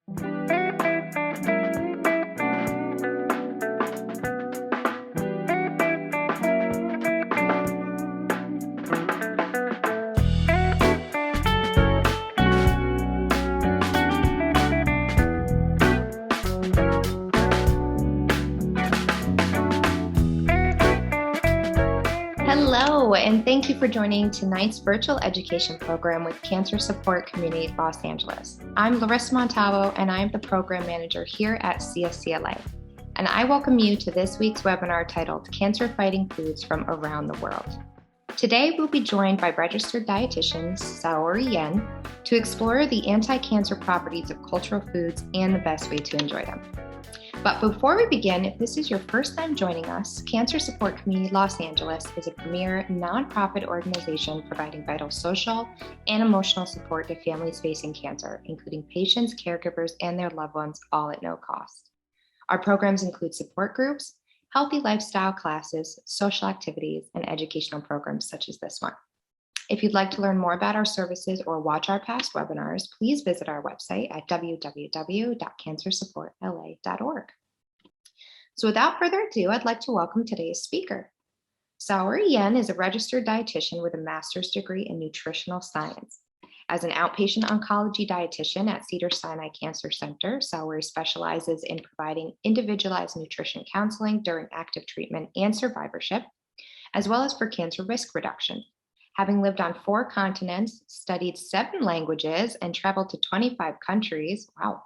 Hello, and thank you for joining tonight's virtual education program with Cancer Support Community Los Angeles. I'm Larissa Montalvo, and I'm the program manager here at CSCLA. And I welcome you to this week's webinar titled Cancer Fighting Foods from Around the World. Today, we'll be joined by Registered Dietitian Saori Yen to explore the anti-cancer properties of cultural foods and the best way to enjoy them. But before we begin, if this is your first time joining us, Cancer Support Community Los Angeles is a premier nonprofit organization providing vital social and emotional support to families facing cancer, including patients, caregivers, and their loved ones, all at no cost. Our programs include support groups, healthy lifestyle classes, social activities, and educational programs such as this one. If you'd like to learn more about our services or watch our past webinars, please visit our website at www.cancersupportla.org. So without further ado, I'd like to welcome today's speaker. Saori Yen is a registered dietitian with a master's degree in nutritional science. As an outpatient oncology dietitian at Cedars-Sinai Cancer Center, Saori specializes in providing individualized nutrition counseling during active treatment and survivorship, as well as for cancer risk reduction. Having lived on 4 continents, studied 7 languages, and traveled to 25 countries, wow,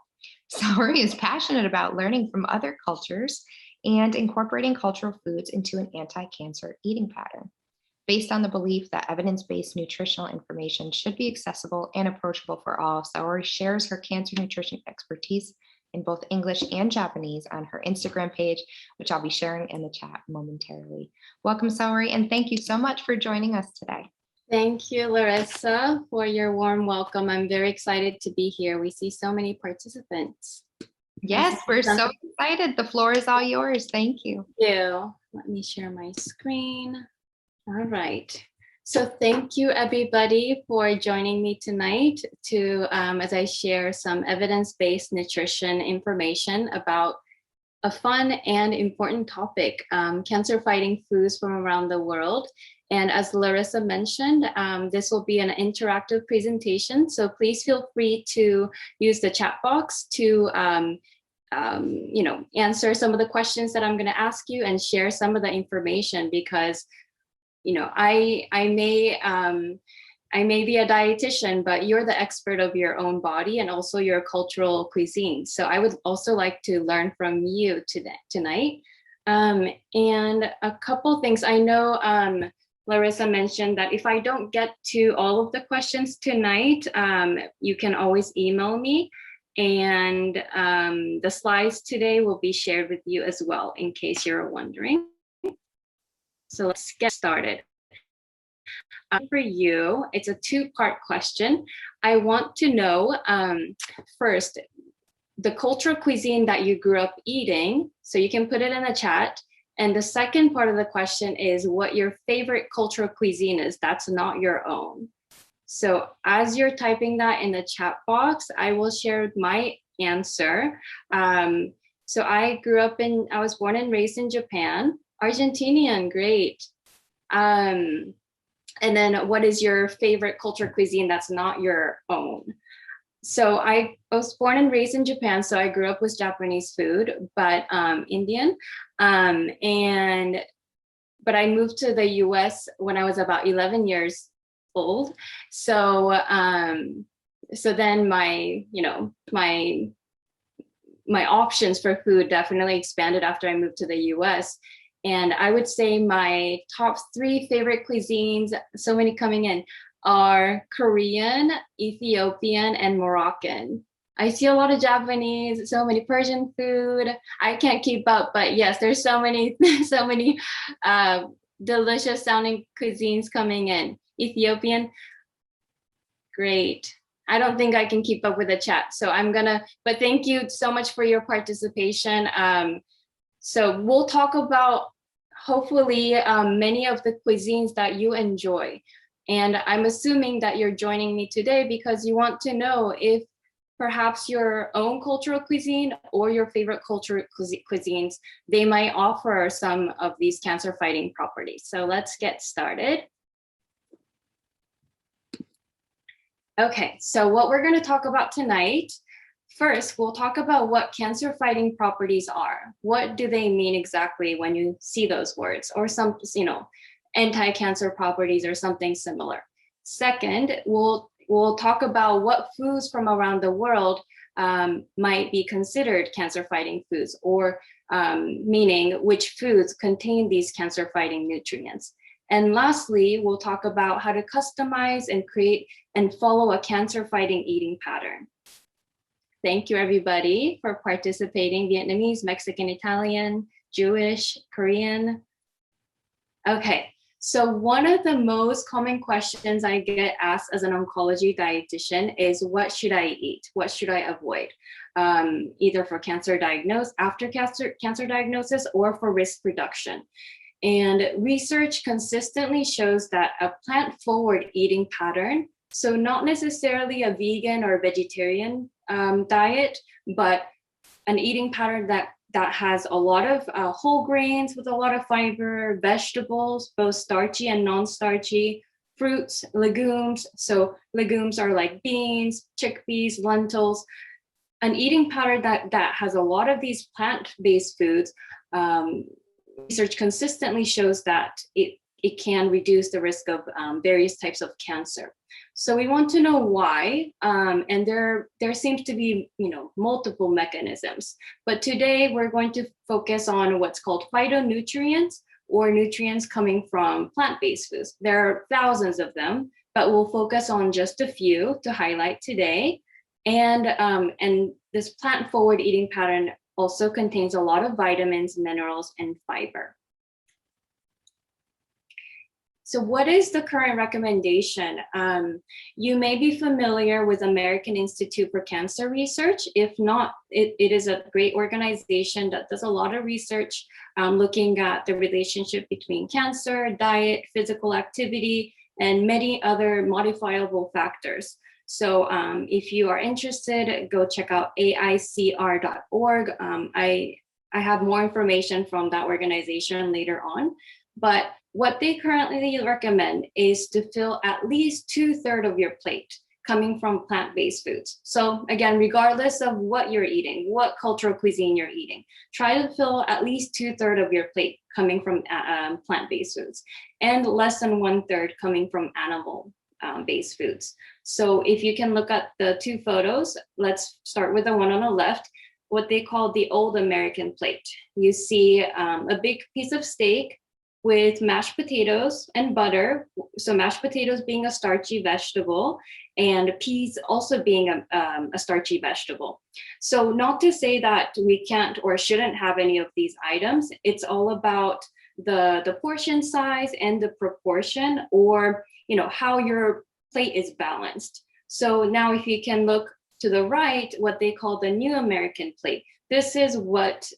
Saori is passionate about learning from other cultures and incorporating cultural foods into an anti-cancer eating pattern. Based on the belief that evidence-based nutritional information should be accessible and approachable for all, Saori shares her cancer nutrition expertise in both English and Japanese on her Instagram page, which I'll be sharing in the chat momentarily. Welcome, Saori, and thank you so much for joining us today. Thank you, Larissa, for your warm welcome. I'm very excited to be here. We see so many participants. Yes, we're so excited. The floor is all yours. Thank you. Thank you. Let me share my screen. All right. So thank you, everybody, for joining me tonight as I share some evidence-based nutrition information about a fun and important topic, cancer-fighting foods from around the world. And as Larissa mentioned, this will be an interactive presentation. So please feel free to use the chat box to answer some of the questions that I'm going to ask you and share some of the information, because I may be a dietitian, but you're the expert of your own body and also your cultural cuisine. So I would also like to learn from you tonight. And a couple things. I know Larissa mentioned that if I don't get to all of the questions tonight, you can always email me, and the slides today will be shared with you as well, in case you're wondering. So let's get started. For you, it's a 2-part question. I want to know, first, the cultural cuisine that you grew up eating, so you can put it in the chat. And the second part of the question is what your favorite cultural cuisine is that's not your own. So as you're typing that in the chat box, I will share my answer. So I was born and raised in Japan. Argentinian, great. And then what is your favorite cultural cuisine that's not your own? So I was born and raised in Japan, so I grew up with Japanese food, but Indian. But I moved to the US when I was about 11 years old. So then my options for food definitely expanded after I moved to the US. And I would say my top 3 favorite cuisines, so many coming in, are Korean, Ethiopian, and Moroccan. I see a lot of Japanese, so many Persian food. I can't keep up, but yes, there's so many delicious sounding cuisines coming in. Ethiopian, great. I don't think I can keep up with the chat, so but thank you so much for your participation. So we'll talk about, hopefully, many of the cuisines that you enjoy. And I'm assuming that you're joining me today because you want to know if perhaps your own cultural cuisine or your favorite cultural cuisines, they might offer some of these cancer fighting properties. So let's get started. Okay, so what we're going to talk about tonight, first, we'll talk about what cancer fighting properties are. What do they mean exactly when you see those words, or some, anti-cancer properties or something similar. Second, we'll talk about what foods from around the world might be considered cancer fighting foods, or meaning which foods contain these cancer fighting nutrients. And lastly, we'll talk about how to customize and create and follow a cancer-fighting eating pattern. Thank you, everybody, for participating: Vietnamese, Mexican, Italian, Jewish, Korean. Okay, so one of the most common questions I get asked as an oncology dietitian is, what should I eat? What should I avoid? Either for after cancer diagnosis, or for risk reduction. And research consistently shows that a plant-forward eating pattern, so not necessarily a vegan or vegetarian diet, but an eating pattern that has a lot of whole grains with a lot of fiber, vegetables, both starchy and non-starchy, fruits, legumes. So legumes are like beans, chickpeas, lentils. An eating pattern that has a lot of these plant-based foods, research consistently shows that it can reduce the risk of various types of cancer. So we want to know why, and there seems to be multiple mechanisms. But today we're going to focus on what's called phytonutrients, or nutrients coming from plant-based foods. There are thousands of them, but we'll focus on just a few to highlight today. And this plant-forward eating pattern also contains a lot of vitamins, minerals, and fiber. So what is the current recommendation? You may be familiar with American Institute for Cancer Research. If not, it is a great organization that does a lot of research looking at the relationship between cancer, diet, physical activity, and many other modifiable factors. So if you are interested, go check out aicr.org. I have more information from that organization later on. But what they currently recommend is to fill at least 2/3 of your plate coming from plant-based foods. So again, regardless of what you're eating, what cultural cuisine you're eating, try to fill at least 2/3 of your plate coming from plant-based foods, and less than 1/3 coming from animal-based foods. So if you can look at the two photos, let's start with the one on the left, what they call the old American plate. You see a big piece of steak with mashed potatoes and butter. So mashed potatoes being a starchy vegetable, and peas also being a starchy vegetable. So not to say that we can't or shouldn't have any of these items. It's all about the portion size and the proportion, or how your plate is balanced. So now if you can look to the right, what they call the new American plate, this is what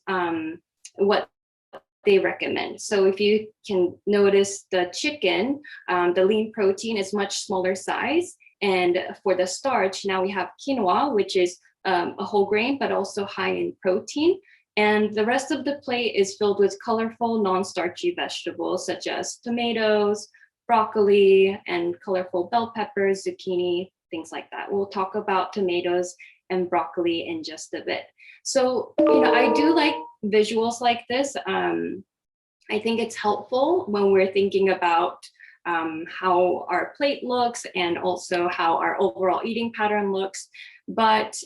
they recommend. So if you can notice, the chicken, the lean protein is much smaller size. And for the starch, now we have quinoa, which is a whole grain, but also high in protein. And the rest of the plate is filled with colorful, non-starchy vegetables, such as tomatoes, broccoli, and colorful bell peppers, zucchini, things like that. We'll talk about tomatoes and broccoli in just a bit. So, I do like visuals like this. I think it's helpful when we're thinking about how our plate looks, and also how our overall eating pattern looks. But,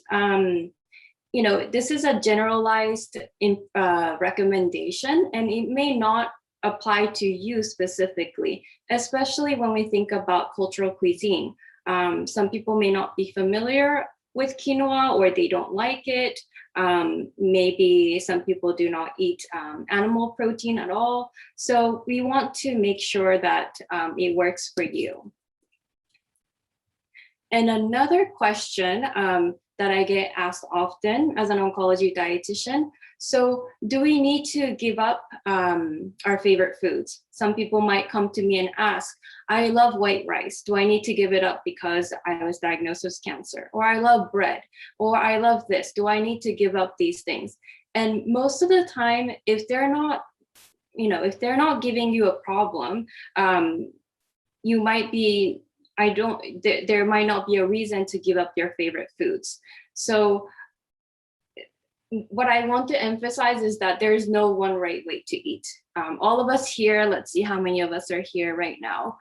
this is a generalized recommendation, and it may not apply to you specifically, especially when we think about cultural cuisine. Some people may not be familiar with quinoa, or they don't like it. Maybe some people do not eat animal protein at all. So we want to make sure that it works for you. And another question that I get asked often as an oncology dietitian. So do we need to give up our favorite foods? Some people might come to me and ask, I love white rice. Do I need to give it up because I was diagnosed with cancer? Or I love bread, or I love this. Do I need to give up these things? And most of the time, if they're not, if they're not giving you a problem, you might be, there might not be a reason to give up your favorite foods. So what I want to emphasize is that there is no one right way to eat. All of us here, let's see how many of us are here right now.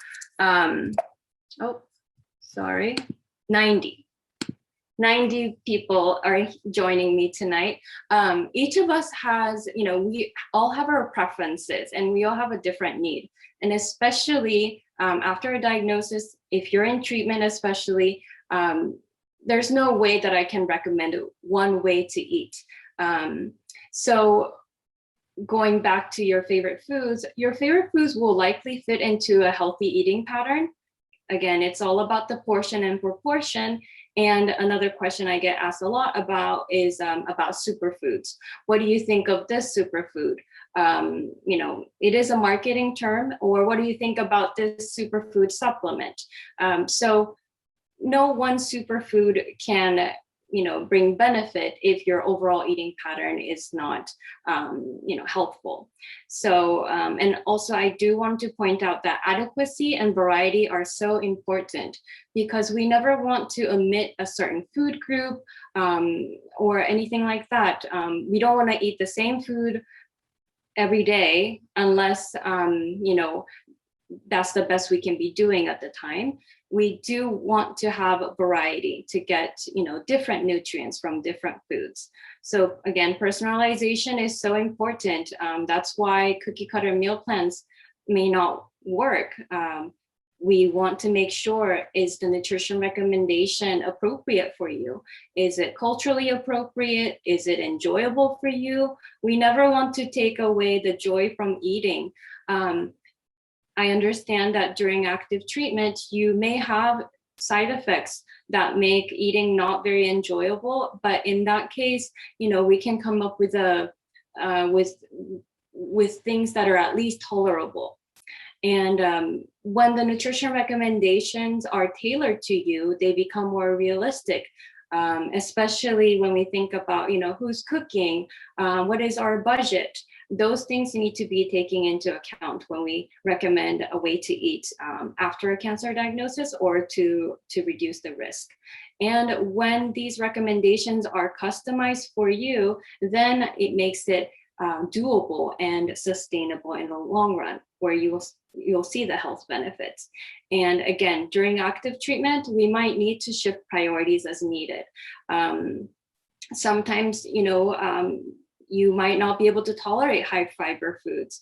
90 people are joining me tonight. Each of us has, we all have our preferences and we all have a different need. And especially after a diagnosis, if you're in treatment especially, there's no way that I can recommend one way to eat. So going back to your favorite foods will likely fit into a healthy eating pattern. Again, it's all about the portion and proportion. And another question I get asked a lot about is about superfoods. What do you think of this superfood? It is a marketing term, or what do you think about this superfood supplement? So no one superfood can bring benefit if your overall eating pattern is not, healthful. So, and also I do want to point out that adequacy and variety are so important, because we never want to omit a certain food group or anything like that. We don't want to eat the same food every day unless, that's the best we can be doing at the time. We do want to have a variety to get, different nutrients from different foods. So again, personalization is so important. That's why cookie cutter meal plans may not work. We want to make sure, is the nutrition recommendation appropriate for you? Is it culturally appropriate? Is it enjoyable for you? We never want to take away the joy from eating. I understand that during active treatment, you may have side effects that make eating not very enjoyable, but in that case, we can come up with with things that are at least tolerable. And when the nutrition recommendations are tailored to you, they become more realistic. Especially when we think about, who's cooking, what is our budget? Those things need to be taken into account when we recommend a way to eat after a cancer diagnosis, or to reduce the risk. And when these recommendations are customized for you, then it makes it doable and sustainable in the long run, where you'll see the health benefits. And again, during active treatment, we might need to shift priorities as needed. Sometimes, you might not be able to tolerate high fiber foods.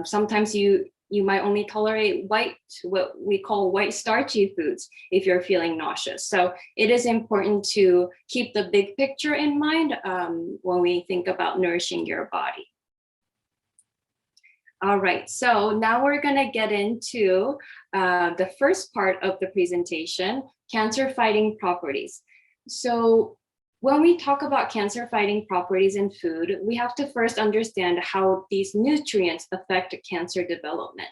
Sometimes you might only tolerate what we call white starchy foods if you're feeling nauseous. So it is important to keep the big picture in mind when we think about nourishing your body. All right, so now we're gonna get into the first part of the presentation, cancer-fighting properties. So when we talk about cancer-fighting properties in food, we have to first understand how these nutrients affect cancer development.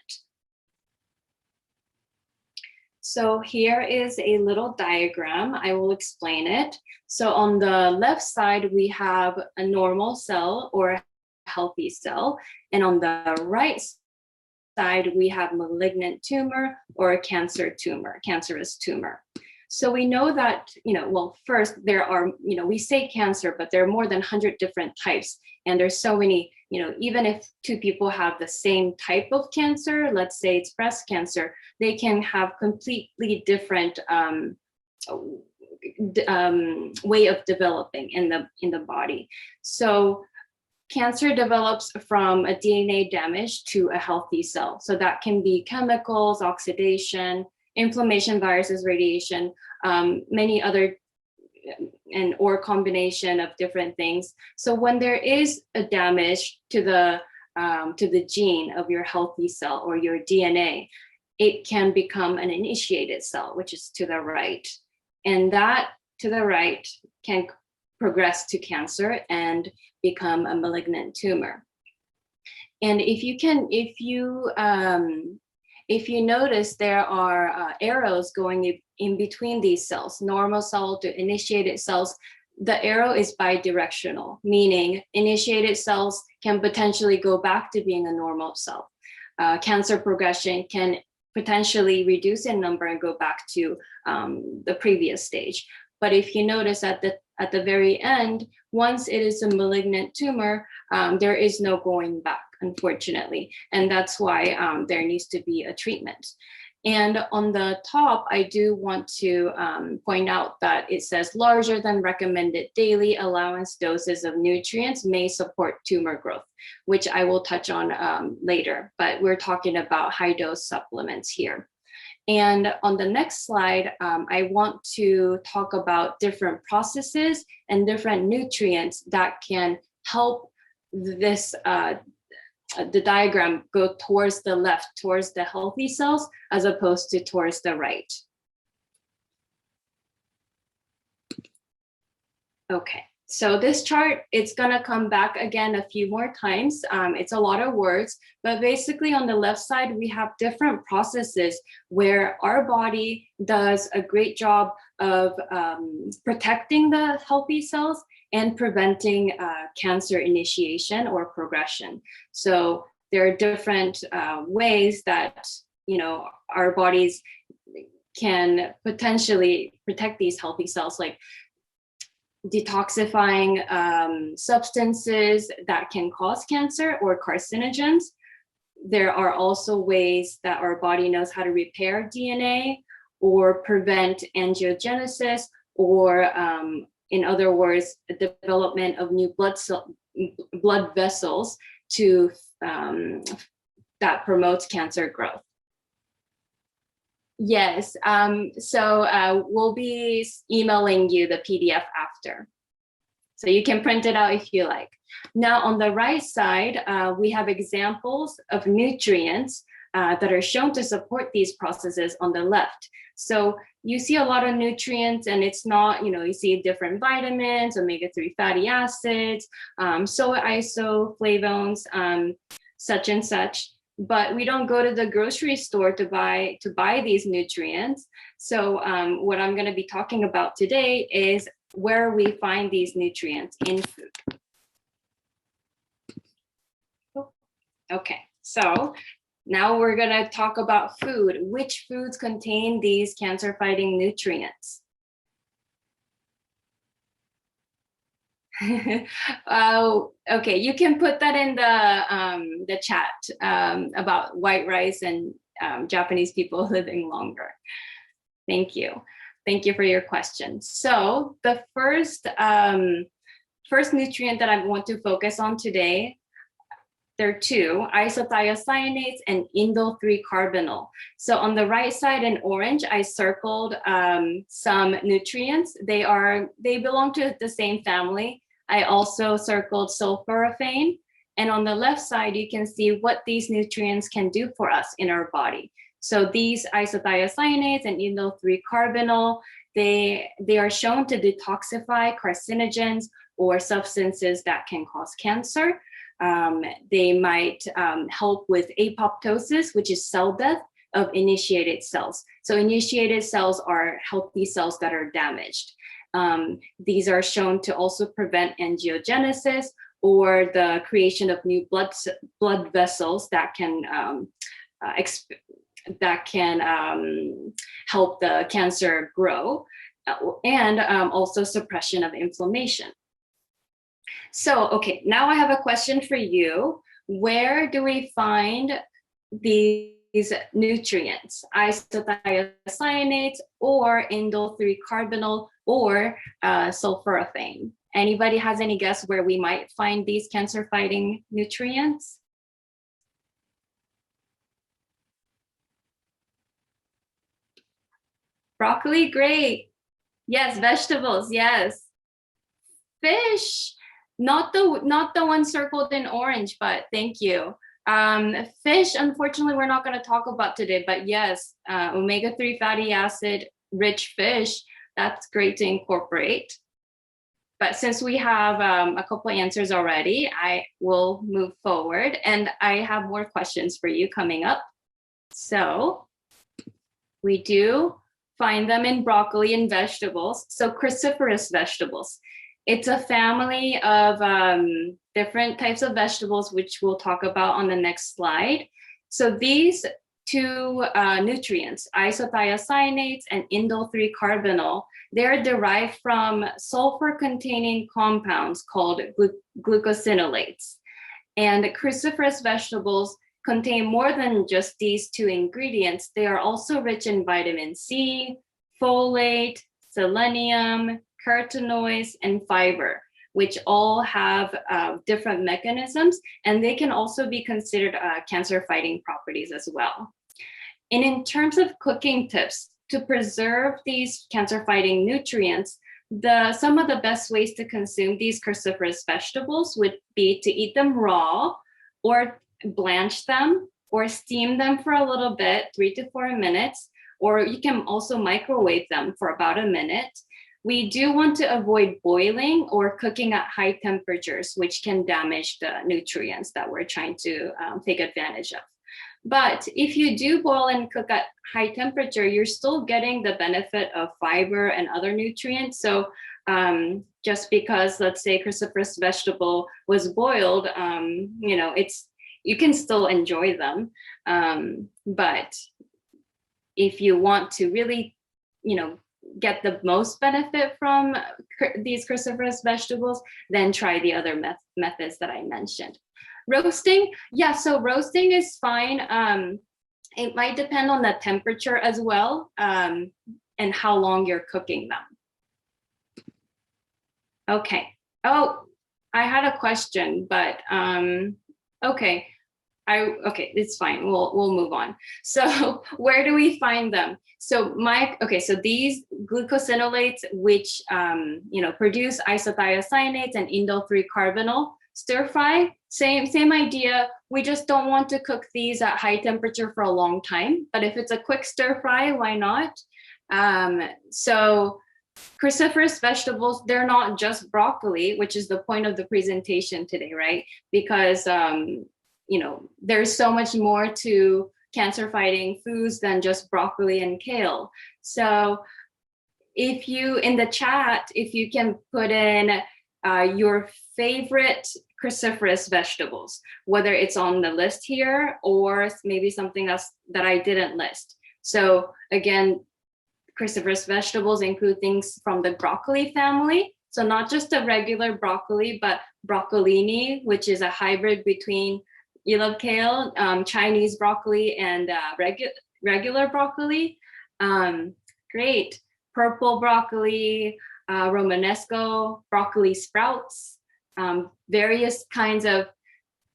So here is a little diagram. I will explain it. So on the left side, we have a normal cell or a healthy cell. And on the right side, we have malignant tumor or a cancerous tumor. So we know that, well, first there are, we say cancer, but there are more than 100 different types. And there's so many, even if two people have the same type of cancer, let's say it's breast cancer, they can have completely different way of developing in the body. So cancer develops from a DNA damage to a healthy cell. So that can be chemicals, oxidation, inflammation, viruses, radiation, many other, or combination of different things. So when there is a damage to the gene of your healthy cell or your DNA, it can become an initiated cell, which is to the right. And that to the right can progress to cancer and become a malignant tumor. And if you notice, there are arrows going in between these cells, normal cell to initiated cells. The arrow is bidirectional, meaning initiated cells can potentially go back to being a normal cell. Cancer progression can potentially reduce in number and go back to the previous stage. But if you notice at the very end, once it is a malignant tumor, there is no going back, unfortunately. And that's why there needs to be a treatment. And on the top, I do want to point out that it says larger than recommended daily allowance doses of nutrients may support tumor growth, which I will touch on later, but we're talking about high dose supplements here. And on the next slide, I want to talk about different processes and different nutrients that can help this the diagram go towards the left, towards the healthy cells, as opposed to towards the right. Okay, so this chart, it's gonna come back again a few more times. It's a lot of words, but basically on the left side, we have different processes where our body does a great job of protecting the healthy cells and preventing cancer initiation or progression. So there are different ways that, you know, our bodies can potentially protect these healthy cells, like detoxifying substances that can cause cancer or carcinogens. There are also ways that our body knows how to repair DNA or prevent angiogenesis, or in other words, the development of new blood vessels to that promotes cancer growth. Yes, so we'll be emailing you the PDF after, so you can print it out if you like. Now on the right side, we have examples of nutrients that are shown to support these processes on the left. So you see a lot of nutrients, and it's not, you know, you see different vitamins, omega-3 fatty acids, soy isoflavones, such and such. But we don't go to the grocery store to buy these nutrients. So what I'm going to be talking about today is where we find these nutrients in food. Okay, so now we're going to talk about food. Which foods contain these cancer-fighting nutrients? Okay, you can put that in the chat about white rice and Japanese people living longer. Thank you. Thank you for your question. So the first nutrient that I want to focus on today, there are two, isothiocyanates and indole-3 carbonyl. So on the right side in orange, I circled some nutrients. They belong to the same family. I also circled sulforaphane. And on the left side, you can see what these nutrients can do for us in our body. So these isothiocyanates and indole-3 carbonyl, they are shown to detoxify carcinogens or substances that can cause cancer. They might help with apoptosis, which is cell death of initiated cells. So initiated cells are healthy cells that are damaged. These are shown to also prevent angiogenesis or the creation of new blood vessels that can help the cancer grow, and also suppression of inflammation. So, okay, now I have a question for you. Where do we find these nutrients, isothiocyanates or indole-3 carbonyl or sulforaphane? Anybody has any guess where we might find these cancer-fighting nutrients? Broccoli, great. Yes, vegetables, yes. Fish, not the one circled in orange, but thank you. Fish, unfortunately, we're not going to talk about today, but yes, omega-3 fatty acid rich fish that's great to incorporate. But since we have a couple answers already, I will move forward, and I have more questions for you coming up. So we do find them in broccoli and vegetables. So cruciferous vegetables. It's a family of different types of vegetables, which we'll talk about on the next slide. So these two nutrients, isothiocyanates and indole-3-carbinol, they're derived from sulfur-containing compounds called glucosinolates. And cruciferous vegetables contain more than just these two ingredients. They are also rich in vitamin C, folate, selenium, carotenoids, and fiber, which all have different mechanisms, and they can also be considered cancer-fighting properties as well. And in terms of cooking tips, to preserve these cancer-fighting nutrients, some of the best ways to consume these cruciferous vegetables would be to eat them raw, or blanch them, or steam them for a little bit, 3 to 4 minutes, or you can also microwave them for about a minute. We do want to avoid boiling or cooking at high temperatures, which can damage the nutrients that we're trying to take advantage of. But if you do boil and cook at high temperature, you're still getting the benefit of fiber and other nutrients. So just because, let's say, cruciferous vegetable was boiled, you can still enjoy them. But if you want to really, get the most benefit from these cruciferous vegetables, then try the other methods that I mentioned. Roasting, yeah, so roasting is fine. It might depend on the temperature as well, and how long you're cooking them. Okay. Oh, I had a question, but okay. It's fine. We'll move on. So where do we find them? So so these glucosinolates, which produce isothiocyanates and indole-3-carbinol, stir fry, same idea. We just don't want to cook these at high temperature for a long time. But if it's a quick stir fry, why not? So cruciferous vegetables, they're not just broccoli, which is the point of the presentation today, right? Because there's so much more to cancer-fighting foods than just broccoli and kale. So if you, in the chat, if you can put in your favorite cruciferous vegetables, whether it's on the list here or maybe something else that I didn't list. So again, cruciferous vegetables include things from the broccoli family. So not just a regular broccoli, but broccolini, which is a hybrid between, you love kale, Chinese broccoli, and regular broccoli. Great. Purple broccoli, Romanesco, broccoli sprouts, various kinds of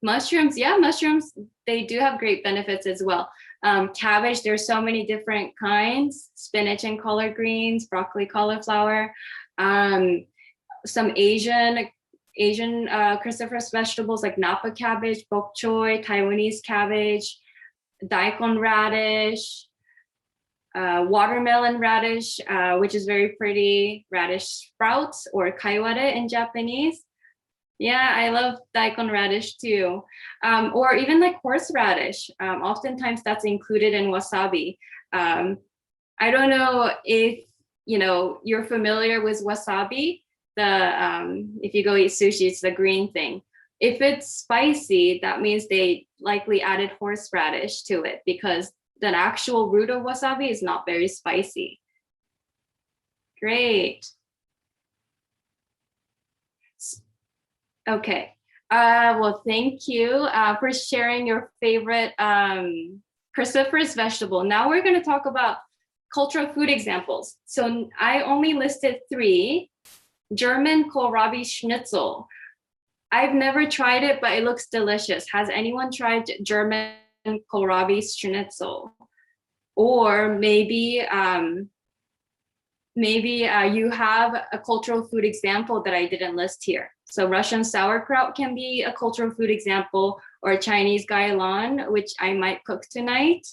mushrooms. Yeah, mushrooms, they do have great benefits as well. Cabbage, there's so many different kinds, spinach and collard greens, broccoli, cauliflower, some Asian cruciferous vegetables like napa cabbage, bok choy, Taiwanese cabbage, daikon radish, watermelon radish, which is very pretty, radish sprouts, or kaiware in Japanese. Yeah, I love daikon radish too. Or even like horseradish. Oftentimes that's included in wasabi. I don't know if you're familiar with wasabi. If you go eat sushi, it's the green thing. If it's spicy, that means they likely added horseradish to it, because the actual root of wasabi is not very spicy. Great. Okay. Well, thank you for sharing your favorite cruciferous vegetable. Now we're going to talk about cultural food examples. So I only listed 3. German kohlrabi schnitzel. I've never tried it, but it looks delicious. Has anyone tried German kohlrabi schnitzel? Or maybe you have a cultural food example that I didn't list here. So Russian sauerkraut can be a cultural food example, or Chinese gailan, which I might cook tonight.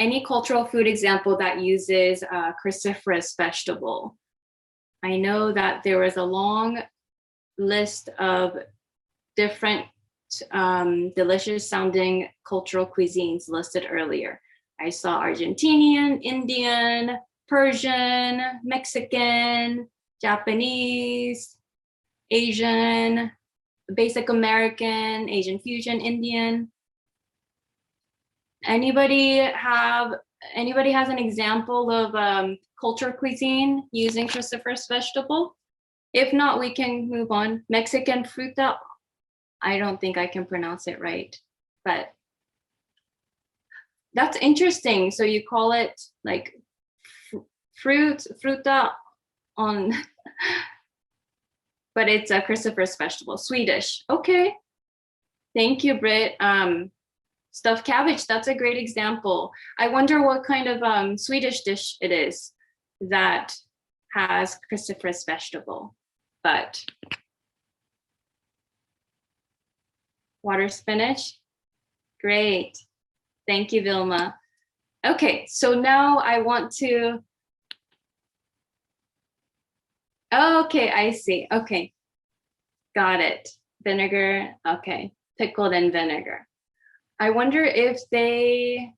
any cultural food example that uses cruciferous vegetable. I know that there was a long list of different delicious sounding cultural cuisines listed earlier. I saw Argentinian, Indian, Persian, Mexican, Japanese, Asian, basic American, Asian fusion, Indian. Anybody has an example of culture cuisine using cruciferous vegetable? If not, we can move on. Mexican fruta. I don't think I can pronounce it right, but that's interesting. So you call it like fruta on, but it's a cruciferous vegetable, Swedish. Okay, thank you, Britt. Stuffed cabbage, that's a great example. I wonder what kind of Swedish dish it is that has cruciferous vegetable, but water spinach, great. Thank you, Vilma. Okay, so now I want to, okay, I see, okay. Got it, vinegar, okay, pickled in vinegar. I wonder if they're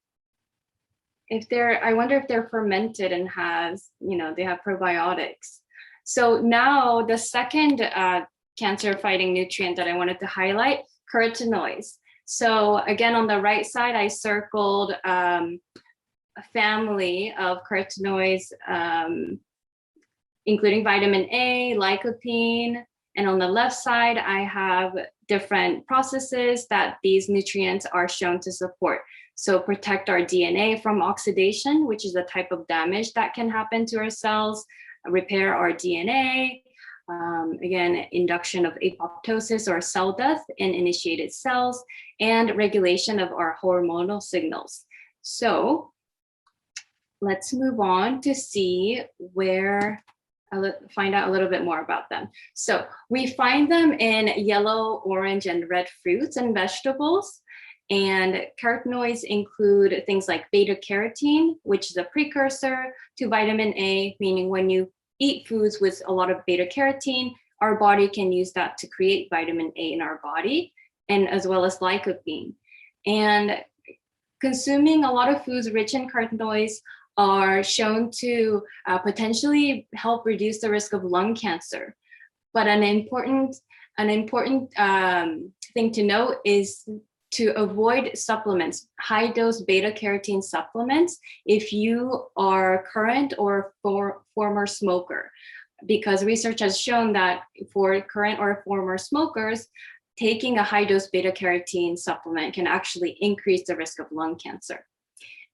fermented and they have probiotics. So now the second cancer fighting nutrient that I wanted to highlight, carotenoids. So again, on the right side, I circled a family of carotenoids, including vitamin A, lycopene, and on the left side, I have different processes that these nutrients are shown to support. So protect our DNA from oxidation, which is a type of damage that can happen to our cells, repair our DNA, again, induction of apoptosis or cell death in initiated cells, and regulation of our hormonal signals. So let's move on to see find out a little bit more about them. So we find them in yellow, orange, and red fruits and vegetables. And carotenoids include things like beta carotene, which is a precursor to vitamin A, meaning when you eat foods with a lot of beta carotene, our body can use that to create vitamin A in our body, and as well as lycopene. And consuming a lot of foods rich in carotenoids are shown to potentially help reduce the risk of lung cancer. But an important thing to note is to avoid supplements, high dose beta carotene supplements, if you are current or former smoker, because research has shown that for current or former smokers, taking a high dose beta carotene supplement can actually increase the risk of lung cancer.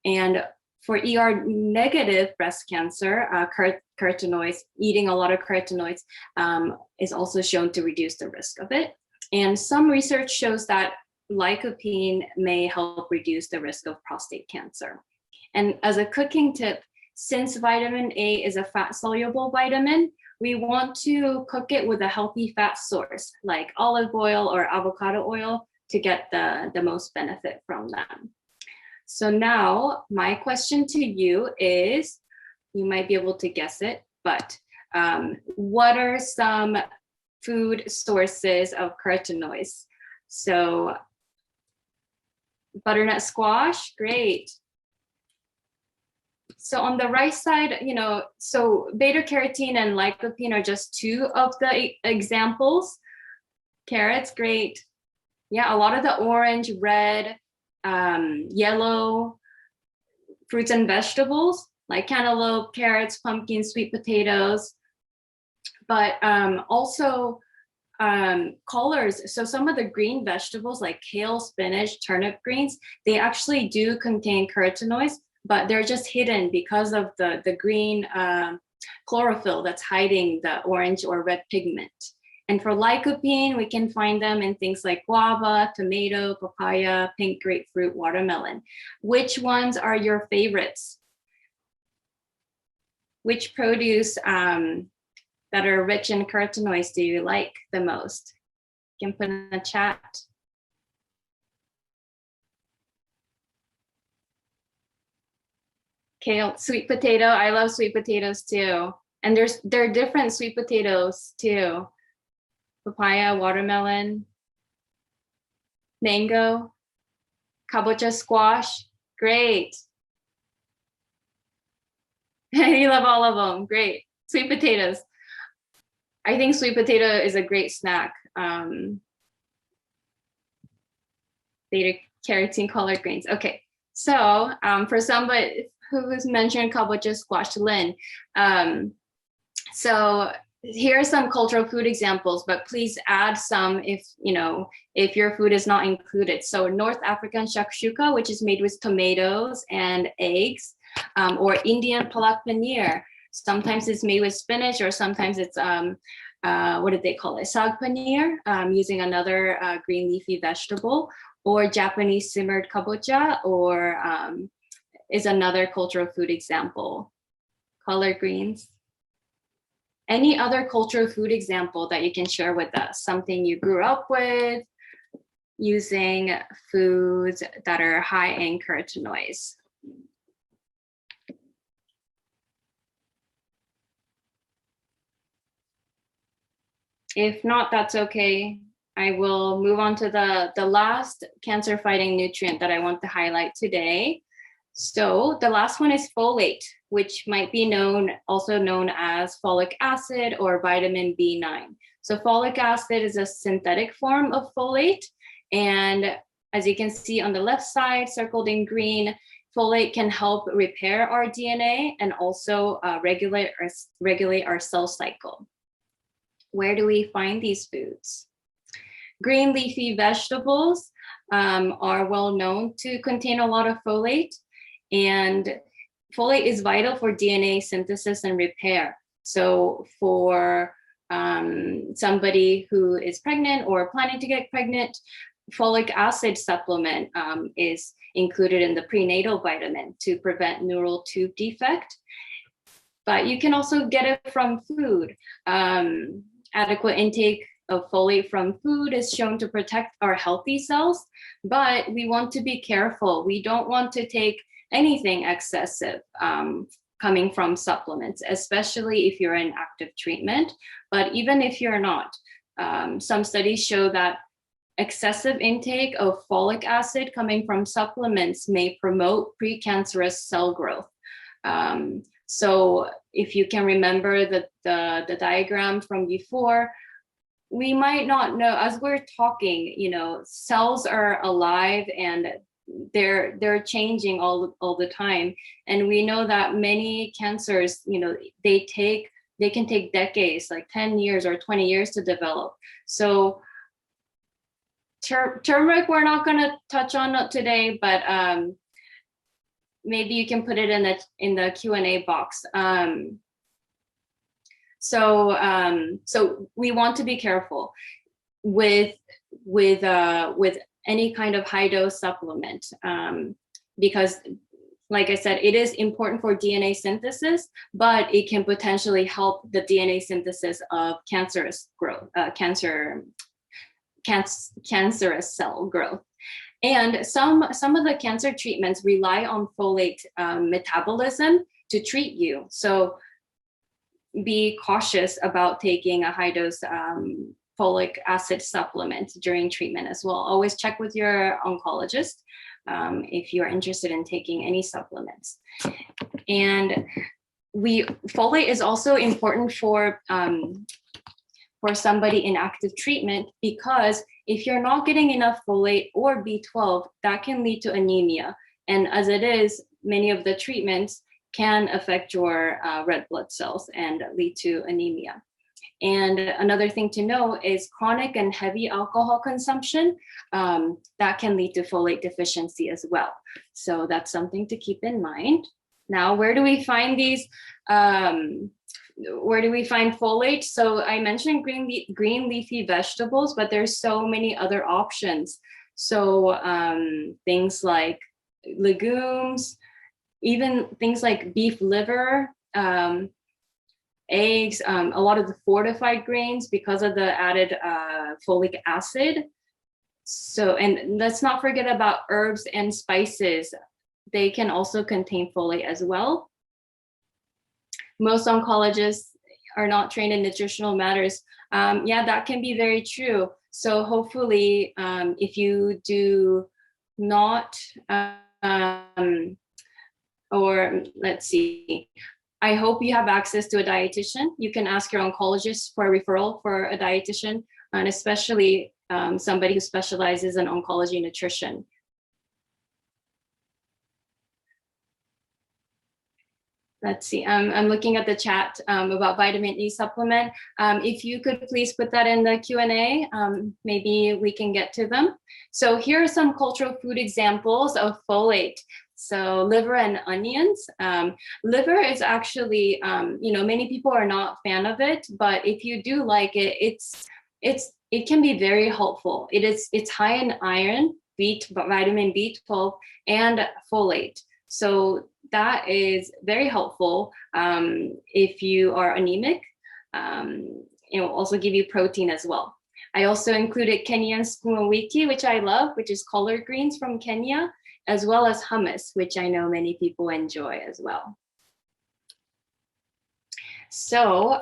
And for ER negative breast cancer, carotenoids, eating a lot of carotenoids is also shown to reduce the risk of it. And some research shows that lycopene may help reduce the risk of prostate cancer. And as a cooking tip, since vitamin A is a fat-soluble vitamin, we want to cook it with a healthy fat source like olive oil or avocado oil to get the most benefit from them. So now my question to you is, you might be able to guess it, but what are some food sources of carotenoids? So butternut squash, great. So on the right side, so beta carotene and lycopene are just two of the examples. Carrots, great. Yeah, a lot of the orange, red, yellow fruits and vegetables like cantaloupe, carrots, pumpkins, sweet potatoes, but also colors. So some of the green vegetables like kale, spinach, turnip greens, they actually do contain carotenoids, but they're just hidden because of the green chlorophyll that's hiding the orange or red pigment. And for lycopene, we can find them in things like guava, tomato, papaya, pink grapefruit, watermelon. Which ones are your favorites? Which produce that are rich in carotenoids do you like the most? You can put in the chat. Kale, sweet potato. I love sweet potatoes too. And there are different sweet potatoes too. Papaya, watermelon, mango, kabocha squash. Great. You love all of them. Great. Sweet potatoes. I think sweet potato is a great snack. Beta carotene collard greens. Okay. So for somebody who's mentioned kabocha squash, Lynn, so here are some cultural food examples, but please add some if your food is not included. So North African shakshuka, which is made with tomatoes and eggs, or Indian palak paneer. Sometimes it's made with spinach, or sometimes it's what did they call it? Sag paneer, using another green leafy vegetable, or Japanese simmered kabocha, or is another cultural food example. Collard greens. Any other cultural food example that you can share with us? Something you grew up with, using foods that are high in carotenoids. If not, that's okay. I will move on to the last cancer fighting nutrient that I want to highlight today. So the last one is folate, which might be also known as folic acid or vitamin B9. So folic acid is a synthetic form of folate. And as you can see on the left side, circled in green, folate can help repair our DNA and also regulate our cell cycle. Where do we find these foods? Green leafy vegetables are well known to contain a lot of folate. And folate is vital for DNA synthesis and repair. So for somebody who is pregnant or planning to get pregnant, folic acid supplement is included in the prenatal vitamin to prevent neural tube defect. But you can also get it from food. Adequate intake of folate from food is shown to protect our healthy cells, but we want to be careful. We don't want to take anything excessive coming from supplements, especially if you're in active treatment. But even if you're not, some studies show that excessive intake of folic acid coming from supplements may promote precancerous cell growth. So if you can remember the diagram from before, we might not know, as we're talking, cells are alive and they're changing all the time. And we know that many cancers, they can take decades, like 10 years or 20 years to develop. So turmeric, we're not going to touch on today, but maybe you can put it in the Q&A box. So we want to be careful with any kind of high dose supplement, because like I said, it is important for DNA synthesis, but it can potentially help the DNA synthesis of cancerous growth, cancerous cell growth. And some of the cancer treatments rely on folate metabolism to treat you. So be cautious about taking a high dose folic acid supplement during treatment as well. Always check with your oncologist if you're interested in taking any supplements. And folate is also important for somebody in active treatment, because if you're not getting enough folate or B12, that can lead to anemia. And as it is, many of the treatments can affect your red blood cells and lead to anemia. And another thing to know is chronic and heavy alcohol consumption that can lead to folate deficiency as well. So that's something to keep in mind. Now, where do we find these? Where do we find folate? So I mentioned green leafy vegetables, but there's so many other options. So things like legumes, even things like beef liver, eggs, a lot of the fortified grains because of the added folic acid. So, and let's not forget about herbs and spices. they can also contain folate as well. Most oncologists are not trained in nutritional matters. Yeah, that can be very true. So hopefully, if you do not, or let's see, I hope you have access to a dietitian. You can ask your oncologist for a referral for a dietitian, and especially somebody who specializes in oncology nutrition. Let's see, I'm looking at the chat about vitamin E supplement. If you could please put that in the Q&A, maybe we can get to them. So here are some cultural food examples of folate. So liver and onions. Liver is actually, many people are not a fan of it, but if you do like it, it can be very helpful. It's high in iron, vitamin B12, and folate. So that is very helpful if you are anemic. It will also give you protein as well. I also included Kenyan sukuma wiki, which I love, which is collard greens from Kenya, as well as hummus, which I know many people enjoy as well. So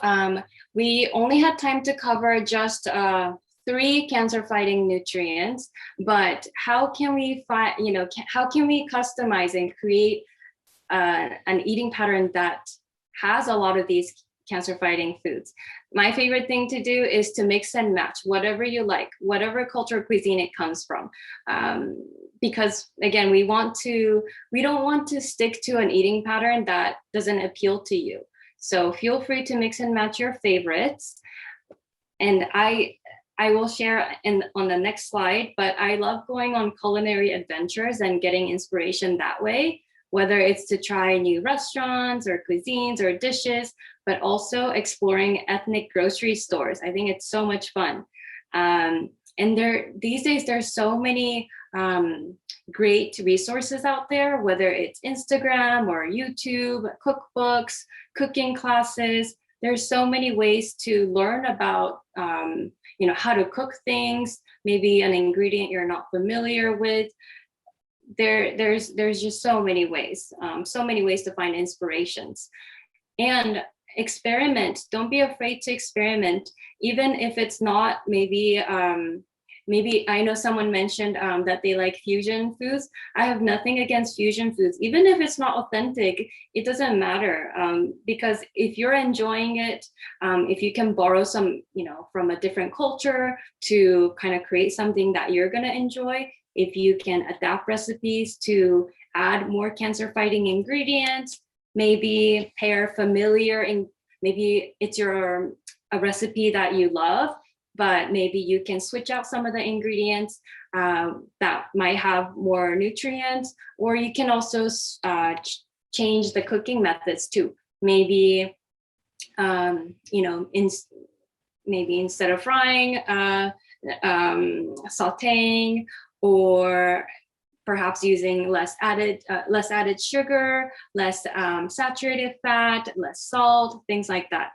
we only had time to cover just 3 cancer-fighting nutrients, but how can we how can we customize and create an eating pattern that has a lot of these cancer-fighting foods? My favorite thing to do is to mix and match whatever you like, whatever cultural cuisine it comes from. Because again, we don't want to stick to an eating pattern that doesn't appeal to you. So feel free to mix and match your favorites. And I will share on the next slide, but I love going on culinary adventures and getting inspiration that way, whether it's to try new restaurants or cuisines or dishes, but also exploring ethnic grocery stores. I think it's so much fun. And these days, there's so many great resources out there, whether it's Instagram or YouTube, cookbooks, cooking classes. There's so many ways to learn about how to cook things, maybe an ingredient you're not familiar with. There's just so many ways to find inspirations. And experiment. Don't be afraid to experiment, even if it's not maybe I know someone mentioned that they like fusion foods. I have nothing against fusion foods. Even if it's not authentic, it doesn't matter, because if you're enjoying it, if you can borrow some, from a different culture to kind of create something that you're going to enjoy, if you can adapt recipes to add more cancer-fighting ingredients, maybe pair familiar, and maybe it's a recipe that you love, but maybe you can switch out some of the ingredients that might have more nutrients, or you can also change the cooking methods too. Maybe, maybe instead of frying, sauteing, or perhaps using less added sugar, less saturated fat, less salt, things like that.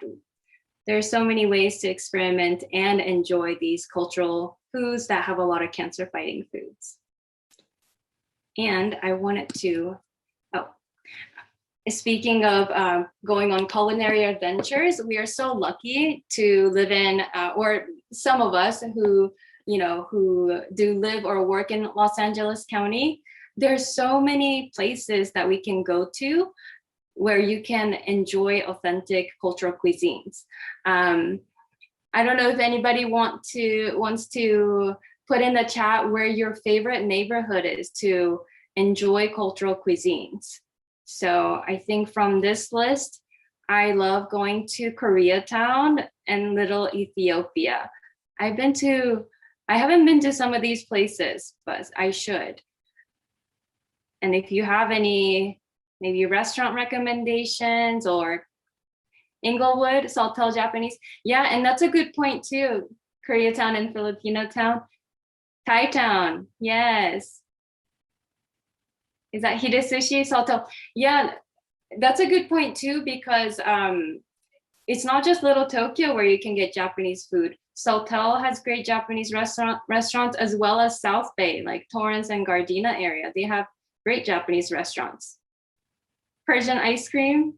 There's so many ways to experiment and enjoy these cultural foods that have a lot of cancer-fighting foods. And I wanted to, speaking of going on culinary adventures, we are so lucky to live in, or some of us who do live or work in Los Angeles County. There's so many places that we can go to where you can enjoy authentic cultural cuisines. I don't know if anybody wants to put in the chat where your favorite neighborhood is to enjoy cultural cuisines. So I think from this list, I love going to Koreatown and Little Ethiopia. I haven't been to some of these places, but I should. And if you have any maybe restaurant recommendations, or Inglewood, Sawtell Japanese. Yeah, and that's a good point too. Koreatown and Filipino town. Thai town, yes. Is that Hide Sushi, Sawtell? Yeah, that's a good point too, because it's not just Little Tokyo where you can get Japanese food. Sawtell has great Japanese restaurants, as well as South Bay, like Torrance and Gardena area. They have great Japanese restaurants. Persian ice cream.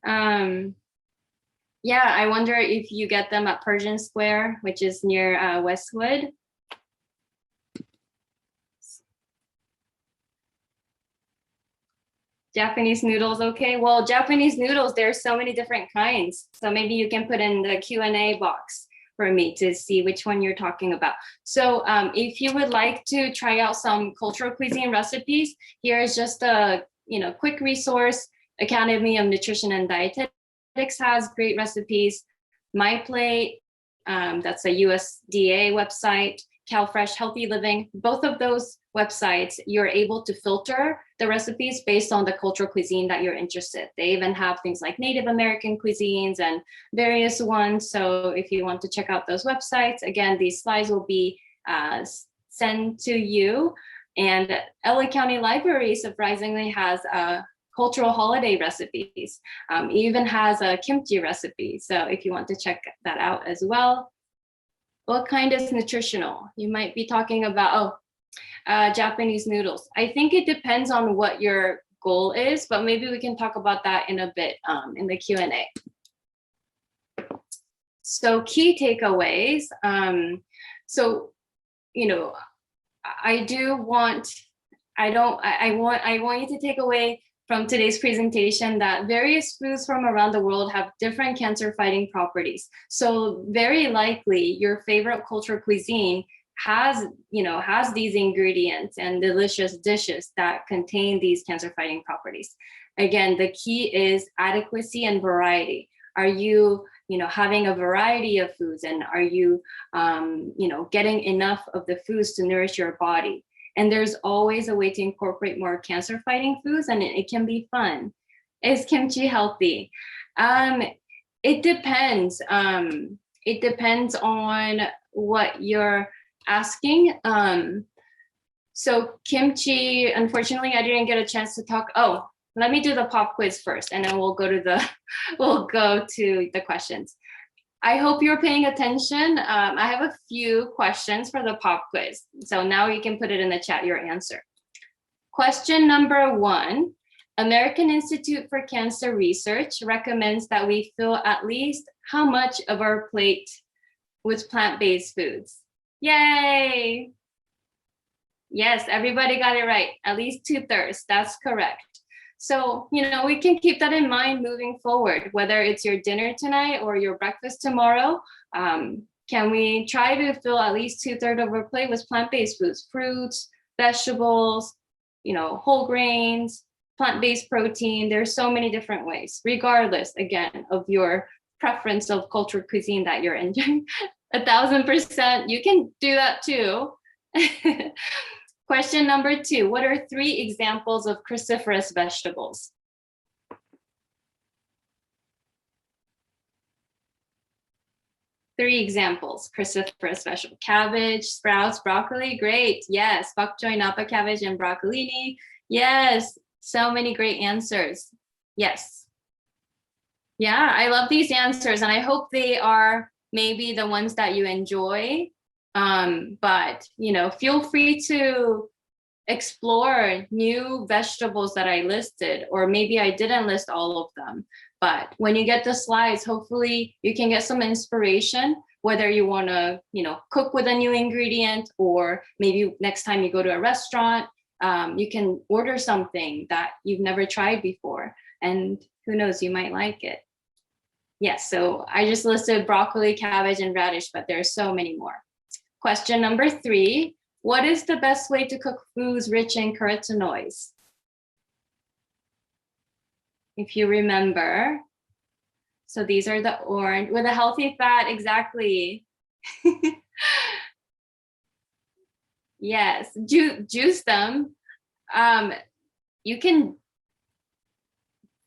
Yeah, I wonder if you get them at Persian Square, which is near Westwood. Japanese noodles, okay. Well, Japanese noodles, there's so many different kinds. So maybe you can put in the Q&A box for me to see which one you're talking about. So if you would like to try out some cultural cuisine recipes, here is just a quick resource. Academy of Nutrition and Dietetics has great recipes. My Plate, that's a USDA website. CalFresh Healthy Living, both of those websites, you're able to filter the recipes based on the cultural cuisine that you're interested. They even have things like Native American cuisines and various ones. So if you want to check out those websites, again, these slides will be sent to you. And LA County Library surprisingly has cultural holiday recipes, even has a kimchi recipe. So if you want to check that out as well. What kind is nutritional? You might be talking about, Japanese noodles. I think it depends on what your goal is, but maybe we can talk about that in a bit in the Q&A. So key takeaways. I want you to take away from today's presentation that various foods from around the world have different cancer-fighting properties. So very likely your favorite cultural cuisine has these ingredients and delicious dishes that contain these cancer-fighting properties. Again, the key is adequacy and variety. Are you having a variety of foods, and are you getting enough of the foods to nourish your body? And there's always a way to incorporate more cancer-fighting foods, and it can be fun. Is kimchi healthy? It depends. It depends on what you're asking. So kimchi, unfortunately, I didn't get a chance to talk. Oh, let me do the pop quiz first, and then we'll go to the questions. I hope you're paying attention. I have a few questions for the pop quiz. So now you can put it in the chat, your answer. Question number 1, American Institute for Cancer Research recommends that we fill at least how much of our plate with plant-based foods? Yay! Yes, everybody got it right. At least 2/3, that's correct. So, we can keep that in mind moving forward, whether it's your dinner tonight or your breakfast tomorrow. Can we try to fill at least 2/3 of our plate with plant-based foods, fruits, vegetables, whole grains, plant-based protein? There's so many different ways, regardless, again, of your preference of cultural cuisine that you're enjoying. 1,000%, you can do that too. Question number 2, what are 3 examples of cruciferous vegetables? Three examples, cruciferous vegetable: cabbage, sprouts, broccoli. Great, yes, bok choy, napa cabbage, and broccolini. Yes, so many great answers. Yes. Yeah, I love these answers, and I hope they are maybe the ones that you enjoy. But feel free to explore new vegetables that I listed, or maybe I didn't list all of them. But when you get the slides, hopefully you can get some inspiration, whether you want to, cook with a new ingredient, or maybe next time you go to a restaurant, you can order something that you've never tried before, and who knows, you might like it. Yes, so I just listed broccoli, cabbage, and radish, but there are so many more. Question number 3, what is the best way to cook foods rich in carotenoids? If you remember, so these are the orange, with a healthy fat, exactly. Yes, juice them. You can,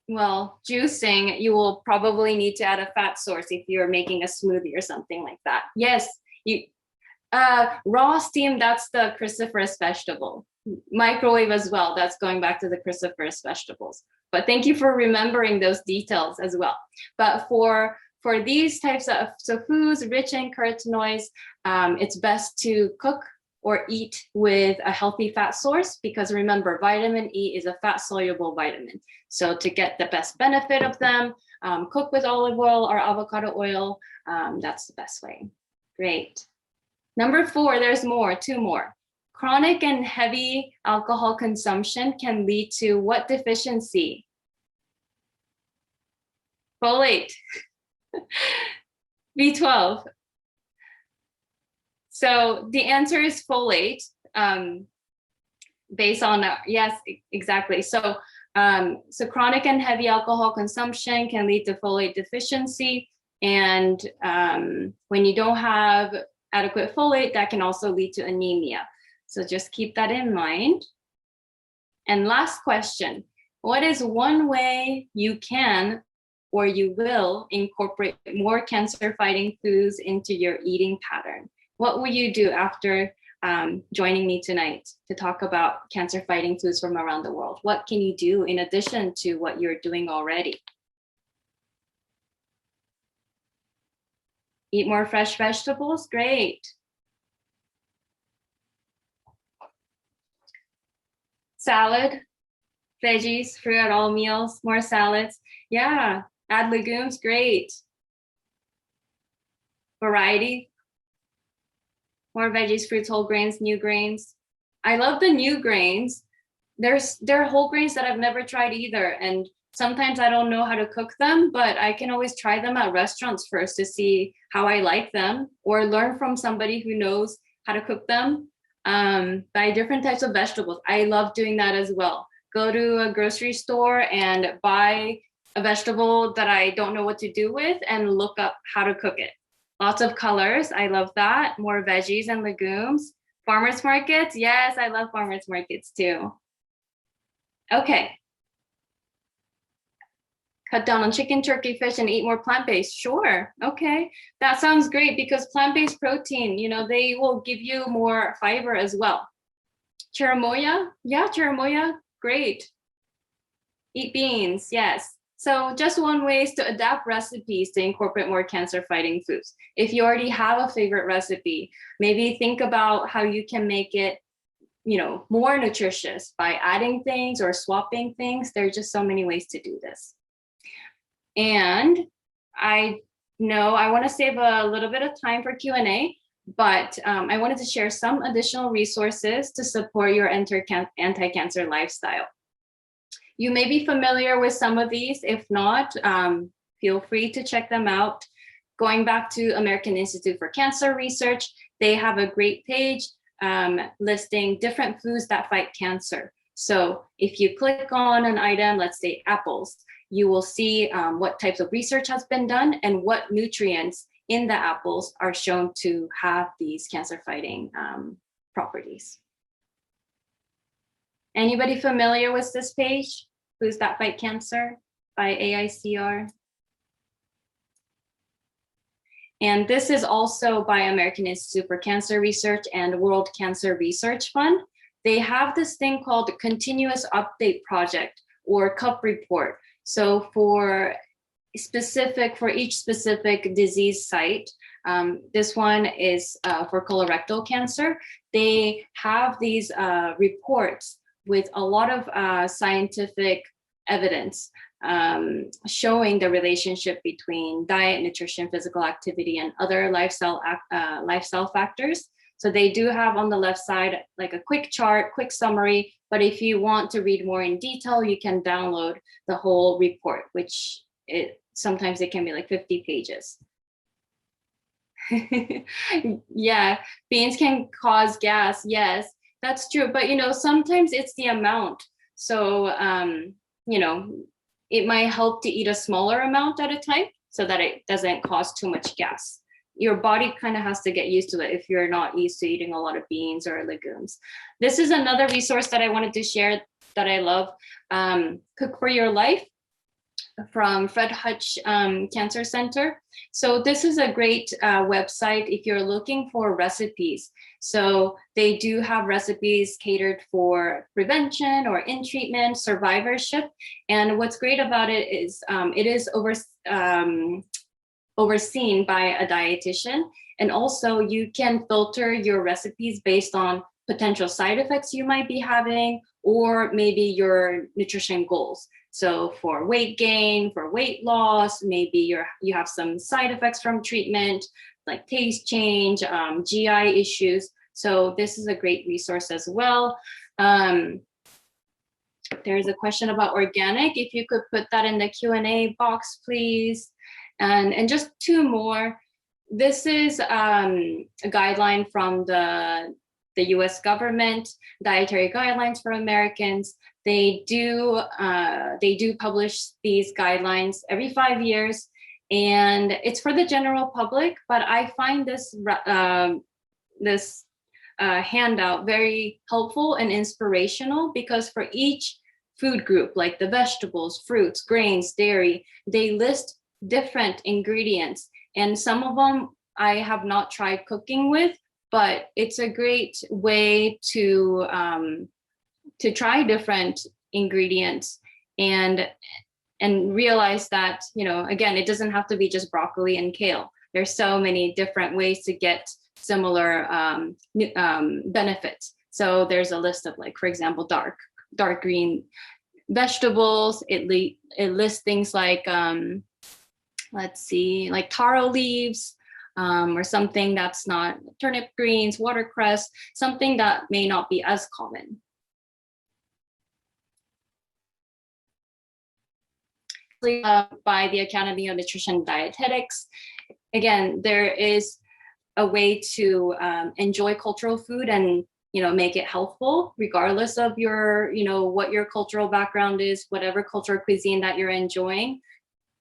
juicing, you will probably need to add a fat source if you're making a smoothie or something like that. Yes, raw steam, that's the cruciferous vegetable. Microwave as well, that's going back to the cruciferous vegetables. But thank you for remembering those details as well. But for these types of foods rich in carotenoids, it's best to cook or eat with a healthy fat source, because remember, vitamin E is a fat soluble vitamin. So to get the best benefit of them, cook with olive oil or avocado oil. That's the best way. Great. Number 4, there's more, 2 more. Chronic and heavy alcohol consumption can lead to what deficiency? Folate. B12. So the answer is folate, based on, yes, exactly. So chronic and heavy alcohol consumption can lead to folate deficiency. And when you don't have adequate folate, that can also lead to anemia. So just keep that in mind. And last question, what is one way you can or you will incorporate more cancer-fighting foods into your eating pattern? What will you do after joining me tonight to talk about cancer-fighting foods from around the world? What can you do in addition to what you're doing already? Eat more fresh vegetables? Great. Salad, veggies, fruit at all meals, more salads. Yeah, add legumes, great. Variety, more veggies, fruits, whole grains, new grains. I love the new grains. There are whole grains that I've never tried either. And sometimes I don't know how to cook them, but I can always try them at restaurants first to see how I like them, or learn from somebody who knows how to cook them. Buy different types of vegetables. I love doing that as well. Go to a grocery store and buy a vegetable that I don't know what to do with and look up how to cook it. Lots of colors. I love that. More veggies and legumes. Farmers markets. Yes, I love farmers markets too. Okay. Cut down on chicken, turkey, fish, and eat more plant-based. Sure. Okay. That sounds great, because plant-based protein, they will give you more fiber as well. Chirimoya. Yeah, chirimoya. Great. Eat beans. Yes. So just one way is to adapt recipes to incorporate more cancer-fighting foods. If you already have a favorite recipe, maybe think about how you can make it, more nutritious by adding things or swapping things. There are just so many ways to do this. And I know I want to save a little bit of time for Q&A, but I wanted to share some additional resources to support your anti-cancer lifestyle. You may be familiar with some of these. If not, feel free to check them out. Going back to American Institute for Cancer Research, they have a great page listing different foods that fight cancer. So if you click on an item, let's say apples, you will see what types of research has been done and what nutrients in the apples are shown to have these cancer-fighting properties. Anybody familiar with this page? Foods That Fight Cancer by AICR. And this is also by American Institute for Cancer Research and World Cancer Research Fund. They have this thing called the Continuous Update Project, or CUP report. So for each specific disease site, this one is for colorectal cancer. They have these reports with a lot of scientific evidence showing the relationship between diet, nutrition, physical activity, and other lifestyle factors. So they do have on the left side like a quick chart, quick summary, but if you want to read more in detail, you can download the whole report, which sometimes it can be like 50 pages. Yeah, beans can cause gas. Yes, that's true. But, sometimes it's the amount. So, it might help to eat a smaller amount at a time so that it doesn't cause too much gas. Your body kind of has to get used to it if you're not used to eating a lot of beans or legumes. This is another resource that I wanted to share that I love. Cook for Your Life from Fred Hutch Cancer Center. So this is a great website if you're looking for recipes. So they do have recipes catered for prevention or in treatment, survivorship. And what's great about it is over overseen by a dietitian. And also you can filter your recipes based on potential side effects you might be having, or maybe your nutrition goals. So for weight gain, for weight loss, maybe you have some side effects from treatment, like taste change, GI issues. So this is a great resource as well. There's a question about organic. If you could put that in the Q&A box, please. And just two more. This is a guideline from the US government, dietary guidelines for Americans. They do publish these guidelines every 5 years, and it's for the general public. But I find this handout very helpful and inspirational, because for each food group, like the vegetables, fruits, grains, dairy, they list different ingredients, and some of them I have not tried cooking with, but it's a great way to try different ingredients and realize that, again, it doesn't have to be just broccoli and kale. There's so many different ways to get similar benefits. So there's a list of, like, for example, dark green vegetables. It lists things like, let's see, like taro leaves, or something that's not turnip greens, watercress, something that may not be as common. By the Academy of Nutrition and Dietetics. Again, there is a way to enjoy cultural food and make it healthful, regardless of your what your cultural background is, whatever cultural cuisine that you're enjoying.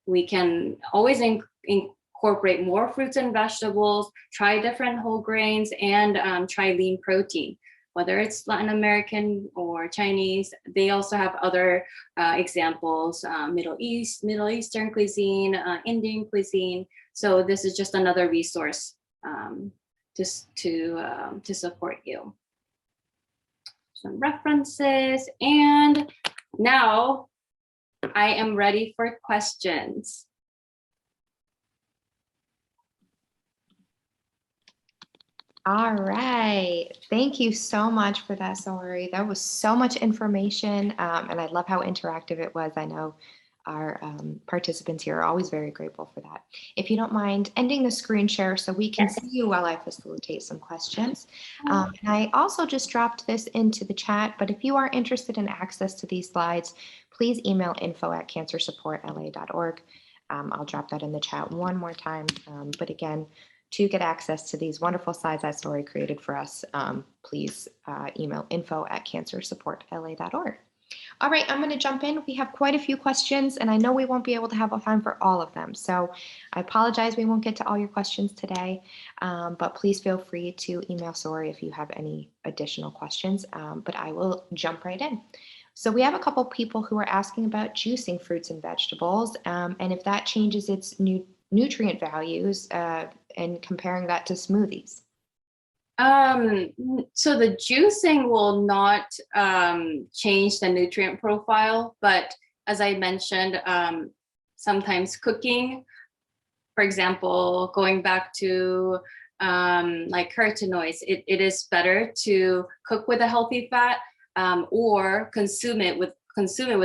We can always incorporate more fruits and vegetables, try different whole grains, and try lean protein, whether it's Latin American or Chinese. They also have other examples, Middle Eastern cuisine, Indian cuisine. So this is just another resource to support you. Some references, and now I am ready for questions. All right. Thank you so much for that, Saori. That was so much information, and I love how interactive it was. I know our participants here are always very grateful for that. If you don't mind ending the screen share so we can see you while I facilitate some questions. And I also just dropped this into the chat, but if you are interested in access to these slides, please email info@cancersupportla.org. I'll drop that in the chat one more time. But again, to get access to these wonderful slides that Saori created for us, please email info@cancersupportla.org. All right, I'm going to jump in. We have quite a few questions, and I know we won't be able to have time for all of them. So I apologize we won't get to all your questions today, but please feel free to email Saori if you have any additional questions, but I will jump right in. So we have a couple people who are asking about juicing fruits and vegetables, and if that changes its nutrient values, and comparing that to smoothies. So the juicing will not change the nutrient profile, but as I mentioned, sometimes cooking, for example, going back to like carotenoids, it is better to cook with a healthy fat, or consume it with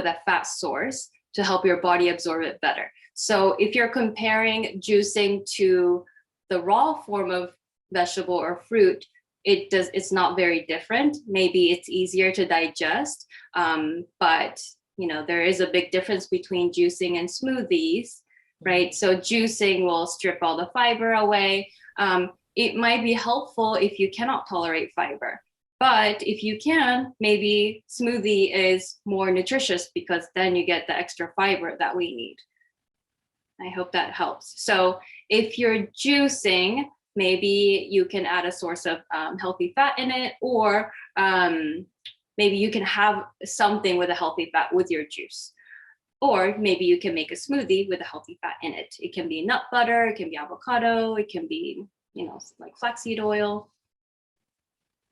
a fat source to help your body absorb it better. So if you're comparing juicing to the raw form of vegetable or fruit, it's not very different. Maybe it's easier to digest, but there is a big difference between juicing and smoothies, right? So juicing will strip all the fiber away. It might be helpful if you cannot tolerate fiber, but if you can, maybe smoothie is more nutritious because then you get the extra fiber that we need. I hope that helps. So if you're juicing, maybe you can add a source of healthy fat in it, or maybe you can have something with a healthy fat with your juice. Or maybe you can make a smoothie with a healthy fat in it. It can be nut butter, it can be avocado, it can be, like flaxseed oil.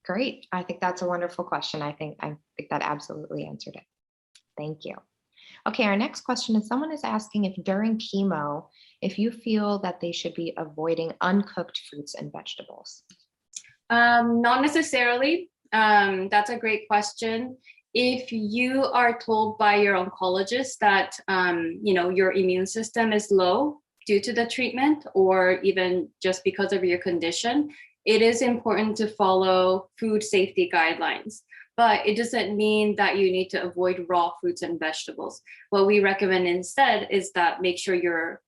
Great. I think that's a wonderful question. I think that absolutely answered it. Thank you. Okay, our next question is someone is asking if during chemo, if you feel that they should be avoiding uncooked fruits and vegetables. Not necessarily. That's a great question. If you are told by your oncologist that your immune system is low due to the treatment, or even just because of your condition, it is important to follow food safety guidelines. But it doesn't mean that you need to avoid raw fruits and vegetables. What we recommend instead is that make sure you're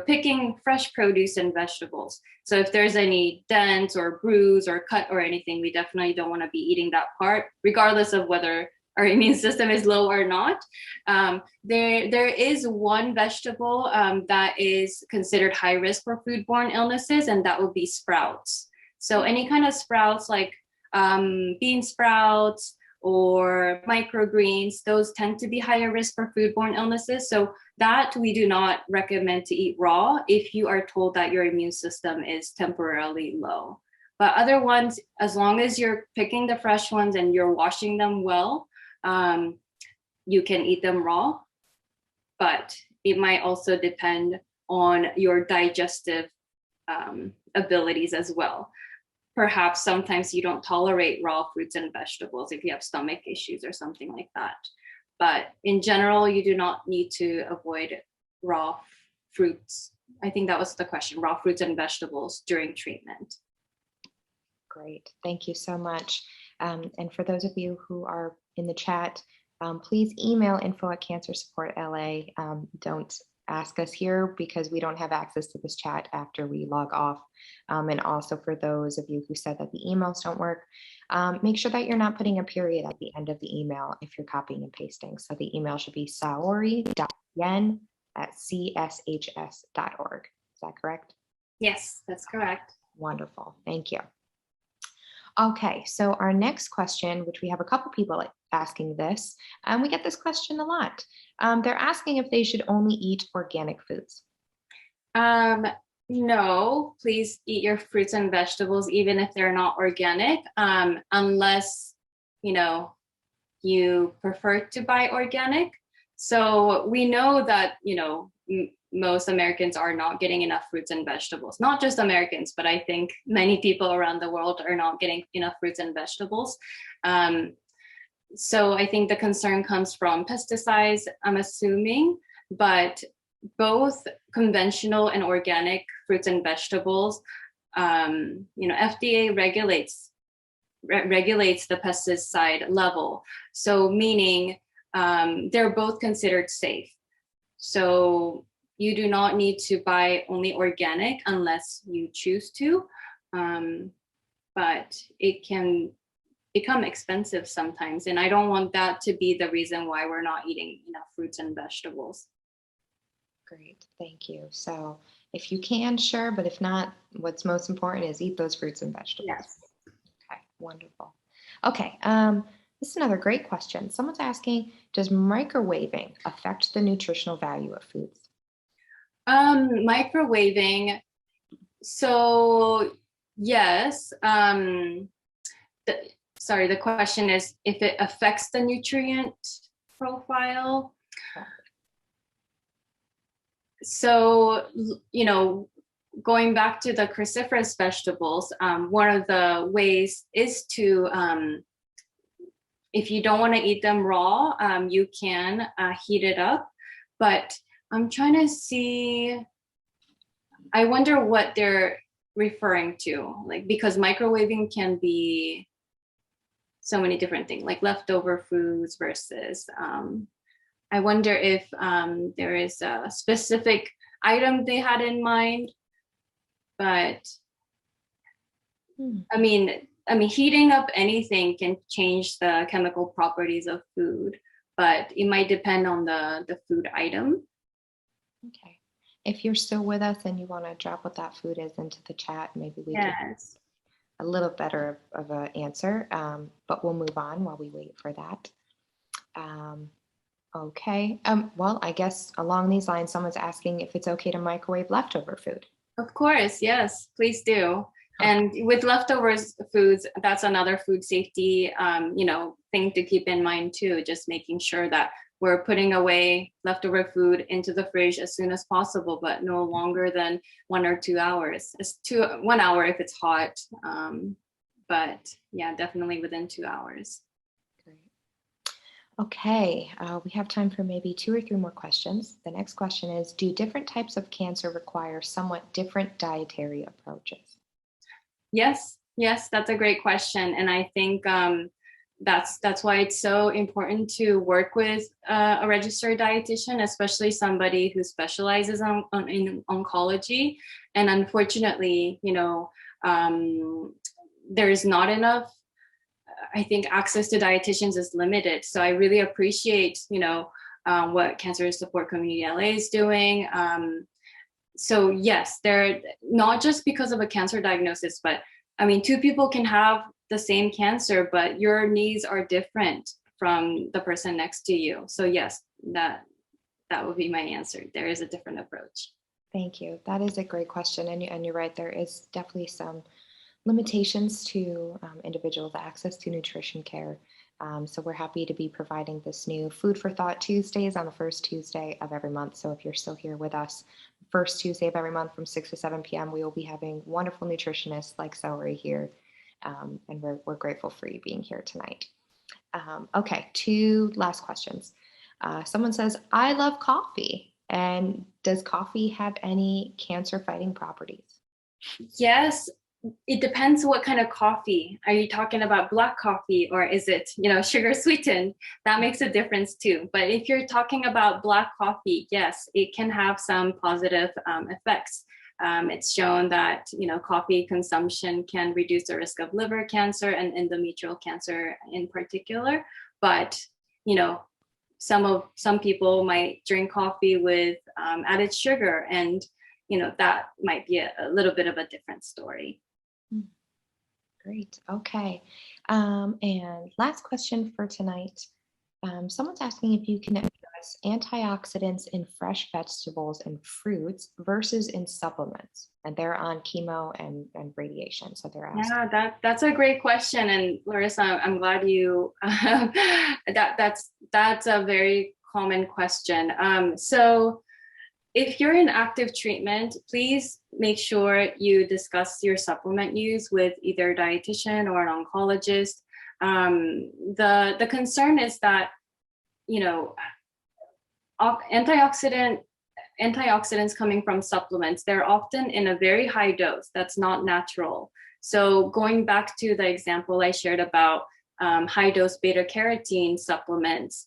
picking fresh produce and vegetables. So if there's any dents or bruise or cut or anything, we definitely don't want to be eating that part, regardless of whether our immune system is low or not. There is one vegetable that is considered high risk for foodborne illnesses, and that would be sprouts. So any kind of sprouts like bean sprouts or microgreens, those tend to be higher risk for foodborne illnesses. So that we do not recommend to eat raw if you are told that your immune system is temporarily low. But other ones, as long as you're picking the fresh ones and you're washing them well, you can eat them raw. But it might also depend on your digestive abilities as well. Perhaps sometimes you don't tolerate raw fruits and vegetables if you have stomach issues or something like that. But in general, you do not need to avoid raw fruits. I think that was the question, raw fruits and vegetables during treatment. Great, thank you so much. And for those of you who are in the chat, please email info@cancersupportla. Don't ask us here because we don't have access to this chat after we log off. And also for those of you who said that the emails don't work, make sure that you're not putting a period at the end of the email if you're copying and pasting. So the email should be saori.yen@cshs.org. Is that correct? Yes, that's correct. Wonderful, thank you. Okay, so our next question, which we have a couple people asking this, and we get this question a lot. They're asking if they should only eat organic foods. No, please eat your fruits and vegetables, even if they're not organic, unless, you prefer to buy organic. So we know that, most Americans are not getting enough fruits and vegetables, not just Americans, but I think many people around the world are not getting enough fruits and vegetables. So I think the concern comes from pesticides, I'm assuming, but both conventional and organic fruits and vegetables, FDA regulates the pesticide level. So meaning they're both considered safe. So you do not need to buy only organic unless you choose to, but it can become expensive sometimes. And I don't want that to be the reason why we're not eating enough fruits and vegetables. Great, thank you. So if you can, sure, but if not, what's most important is eat those fruits and vegetables. Yes. Okay, wonderful. Okay, this is another great question. Someone's asking, does microwaving affect the nutritional value of foods? Microwaving, so yes. The question is if it affects the nutrient profile. So, going back to the cruciferous vegetables, one of the ways is to, if you don't want to eat them raw, you can heat it up. But I'm trying to see, I wonder what they're referring to, because microwaving can be so many different things, like leftover foods versus, I wonder if there is a specific item they had in mind, but I mean, heating up anything can change the chemical properties of food, but it might depend on the food item. Okay. If you're still with us and you want to drop what that food is into the chat, maybe we can a little better of an answer, but we'll move on while we wait for that. Okay. Well, I guess along these lines, someone's asking if it's okay to microwave leftover food. Of course, yes, please do. And with leftovers foods, that's another food safety, thing to keep in mind too, just making sure that we're putting away leftover food into the fridge as soon as possible, but no longer than 1 or 2 hours. It's 1 hour if it's hot, but yeah, definitely within 2 hours. Great. Okay, we have time for maybe 2 or 3 more questions. The next question is, do different types of cancer require somewhat different dietary approaches? Yes, that's a great question. And I think that's why it's so important to work with a registered dietitian, especially somebody who specializes in oncology. And unfortunately, there's not enough. I think access to dietitians is limited. So I really appreciate, what Cancer Support Community LA is doing. So yes, they're not just because of a cancer diagnosis, but I mean, 2 people can have the same cancer, but your needs are different from the person next to you. So yes, that would be my answer. There is a different approach. Thank you. That is a great question. And you're right, there is definitely some limitations to individuals' access to nutrition care. So we're happy to be providing this new Food for Thought Tuesdays on the first Tuesday of every month. So if you're still here with us, first Tuesday of every month from 6 to 7 p.m., we will be having wonderful nutritionists like Saori here. And we're grateful for you being here tonight. Okay, 2 last questions. Someone says, I love coffee. And does coffee have any cancer-fighting properties? Yes, it depends what kind of coffee. Are you talking about black coffee, or is it, sugar sweetened? That makes a difference too. But if you're talking about black coffee, yes, it can have some positive effects. It's shown that, coffee consumption can reduce the risk of liver cancer and endometrial cancer in particular. But, some people might drink coffee with added sugar, and, that might be a little bit of a different story. Great. Okay. And last question for tonight. Someone's asking if you can address antioxidants in fresh vegetables and fruits versus in supplements. And they're on chemo and radiation. So they're asking. Yeah, that's a great question. And Larissa, I'm glad you that's a very common question. So if you're in active treatment, please make sure you discuss your supplement use with either a dietitian or an oncologist. The concern is that, antioxidants coming from supplements, they're often in a very high dose that's not natural. So going back to the example I shared about high dose beta carotene supplements,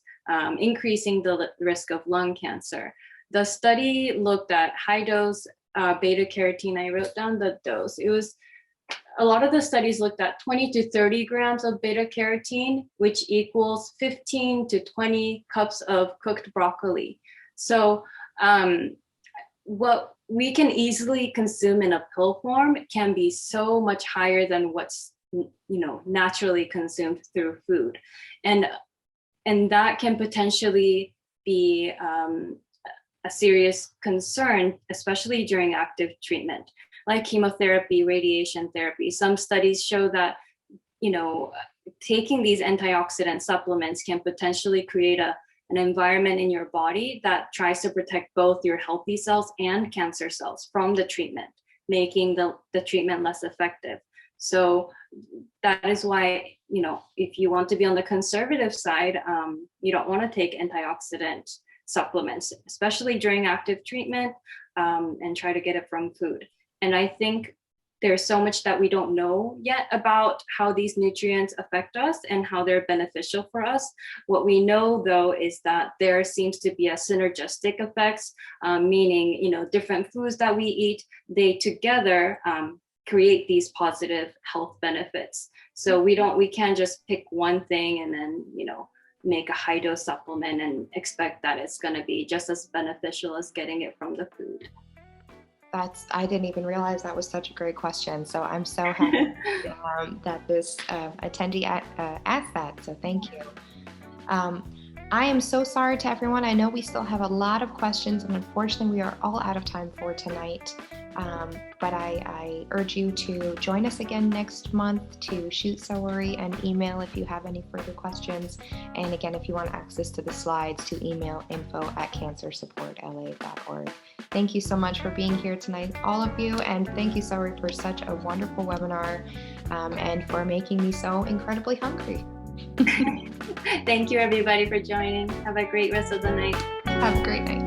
increasing the risk of lung cancer. The study looked at high dose beta carotene. I wrote down the dose. It was a lot of the studies looked at 20 to 30 grams of beta carotene, which equals 15 to 20 cups of cooked broccoli. So what we can easily consume in a pill form can be so much higher than what's naturally consumed through food, and that can potentially be a serious concern, especially during active treatment, like chemotherapy, radiation therapy. Some studies show that, taking these antioxidant supplements can potentially create an environment in your body that tries to protect both your healthy cells and cancer cells from the treatment, making the treatment less effective. So that is why, if you want to be on the conservative side, you don't want to take antioxidant supplements, especially during active treatment, and try to get it from food. And I think there's so much that we don't know yet about how these nutrients affect us and how they're beneficial for us. What we know, though, is that there seems to be a synergistic effects, meaning, different foods that we eat, they together create these positive health benefits. So we can't just pick one thing and then, make a high dose supplement and expect that it's going to be just as beneficial as getting it from the food. I didn't even realize that was such a great question. So I'm so happy that this attendee asked that. So thank you. I am so sorry to everyone. I know we still have a lot of questions, and unfortunately we are all out of time for tonight. But I urge you to join us again next month to shoot Saori an email if you have any further questions. And again, if you want access to the slides, to email info@cancersupportla.org. Thank you so much for being here tonight, all of you. And thank you, Saori, for such a wonderful webinar and for making me so incredibly hungry. Thank you, everybody, for joining. Have a great rest of the night. Have a great night.